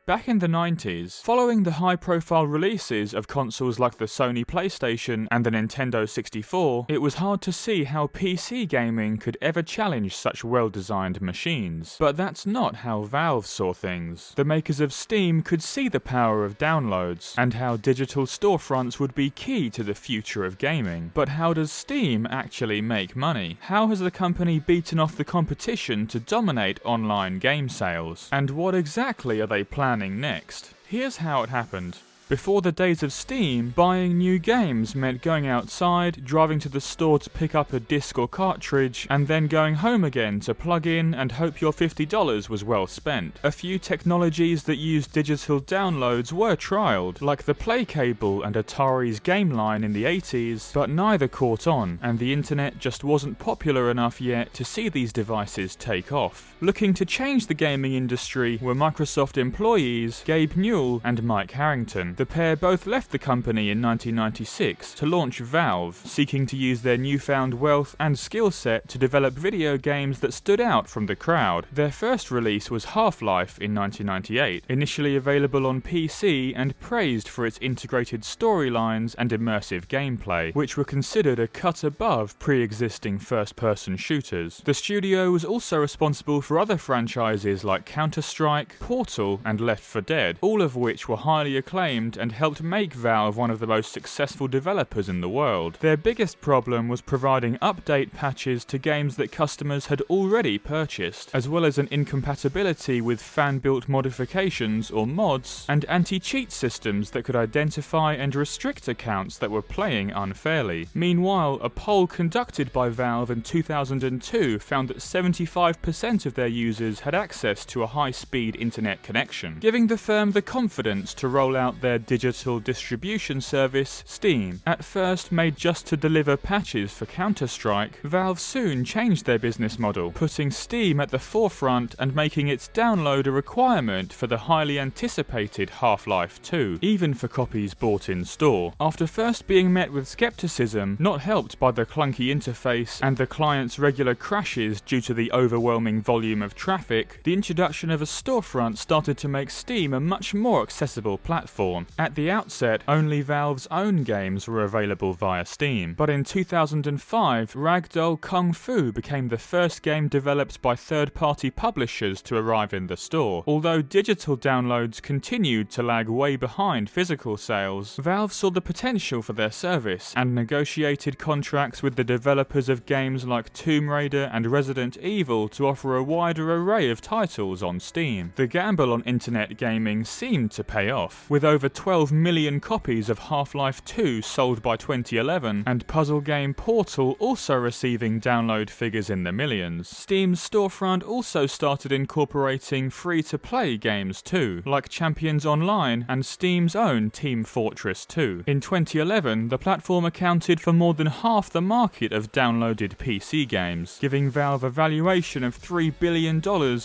Back in the 90s, following the high-profile releases of consoles like the Sony PlayStation and the Nintendo 64, it was hard to see how PC gaming could ever challenge such well-designed machines. But that's not how Valve saw things. The makers of Steam could see the power of downloads, and how digital storefronts would be key to the future of gaming. But how does Steam actually make money? How has the company beaten off the competition to dominate online game sales? And what exactly are they planning next? Here's how it happened. Before the days of Steam, buying new games meant going outside, driving to the store to pick up a disc or cartridge, and then going home again to plug in and hope your $50 was well spent. A few technologies that used digital downloads were trialled, like the Play Cable and Atari's Game Line in the 80s, but neither caught on, and the internet just wasn't popular enough yet to see these devices take off. Looking to change the gaming industry were Microsoft employees Gabe Newell and Mike Harrington. The pair both left the company in 1996 to launch Valve, seeking to use their newfound wealth and skill set to develop video games that stood out from the crowd. Their first release was Half-Life in 1998, initially available on PC and praised for its integrated storylines and immersive gameplay, which were considered a cut above pre-existing first-person shooters. The studio was also responsible for other franchises like Counter-Strike, Portal, and Left 4 Dead, all of which were highly acclaimed and helped make Valve one of the most successful developers in the world. Their biggest problem was providing update patches to games that customers had already purchased, as well as an incompatibility with fan-built modifications or mods, and anti-cheat systems that could identify and restrict accounts that were playing unfairly. Meanwhile, a poll conducted by Valve in 2002 found that 75% of their users had access to a high-speed internet connection, giving the firm the confidence to roll out their digital distribution service, Steam. At first made just to deliver patches for Counter-Strike, Valve soon changed their business model, putting Steam at the forefront and making its download a requirement for the highly anticipated Half-Life 2, even for copies bought in store. After first being met with skepticism, not helped by the clunky interface and the client's regular crashes due to the overwhelming volume of traffic, the introduction of a storefront started to make Steam a much more accessible platform. At the outset, only Valve's own games were available via Steam, but in 2005, Ragdoll Kung Fu became the first game developed by third-party publishers to arrive in the store. Although digital downloads continued to lag way behind physical sales, Valve saw the potential for their service and negotiated contracts with the developers of games like Tomb Raider and Resident Evil to offer a wider array of titles on Steam. The gamble on internet gaming seemed to pay off, with over 12 million copies of Half-Life 2 sold by 2011, and puzzle game Portal also receiving download figures in the millions. Steam's storefront also started incorporating free-to-play games too, like Champions Online and Steam's own Team Fortress 2. In 2011, the platform accounted for more than half the market of downloaded PC games, giving Valve a valuation of $3 billion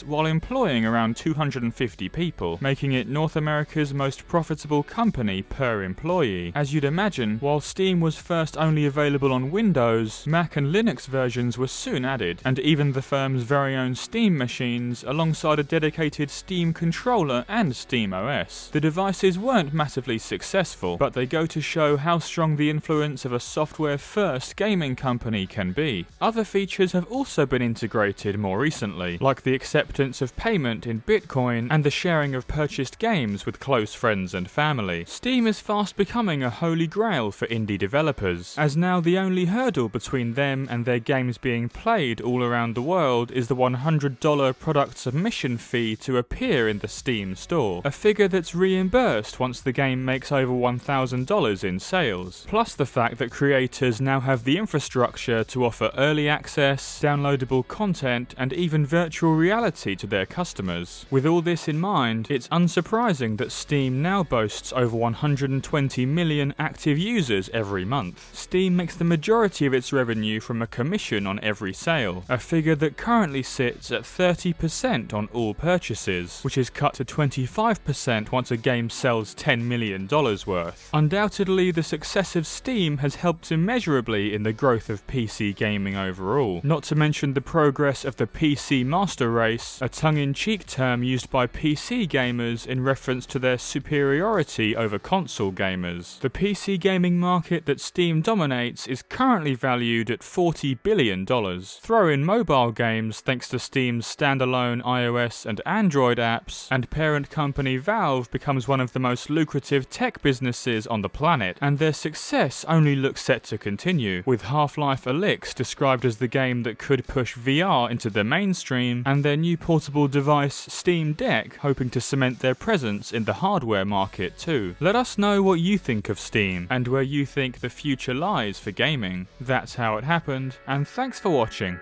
while employing around 250 people, making it North America's most profitable company per employee. As you'd imagine, while Steam was first only available on Windows, Mac and Linux versions were soon added, and even the firm's very own Steam machines alongside a dedicated Steam controller and Steam OS. The devices weren't massively successful, but they go to show how strong the influence of a software-first gaming company can be. Other features have also been integrated more recently, like the acceptance of payment in Bitcoin and the sharing of purchased games with close friends and family. Steam is fast becoming a holy grail for indie developers, as now the only hurdle between them and their games being played all around the world is the $100 product submission fee to appear in the Steam store, a figure that's reimbursed once the game makes over $1,000 in sales, plus the fact that creators now have the infrastructure to offer early access, downloadable content, and even virtual reality to their customers. With all this in mind, it's unsurprising that Steam now boasts boasts over 120 million active users every month. Steam makes the majority of its revenue from a commission on every sale, a figure that currently sits at 30% on all purchases, which is cut to 25% once a game sells $10 million worth. Undoubtedly, the success of Steam has helped immeasurably in the growth of PC gaming overall, not to mention the progress of the PC Master Race, a tongue-in-cheek term used by PC gamers in reference to their superiority over console gamers. The PC gaming market that Steam dominates is currently valued at $40 billion. Throw in mobile games thanks to Steam's standalone iOS and Android apps, and parent company Valve becomes one of the most lucrative tech businesses on the planet, and their success only looks set to continue, with Half-Life Alyx described as the game that could push VR into the mainstream, and their new portable device Steam Deck hoping to cement their presence in the hardware market too. Let us know what you think of Steam, and where you think the future lies for gaming. That's how it happened, and thanks for watching.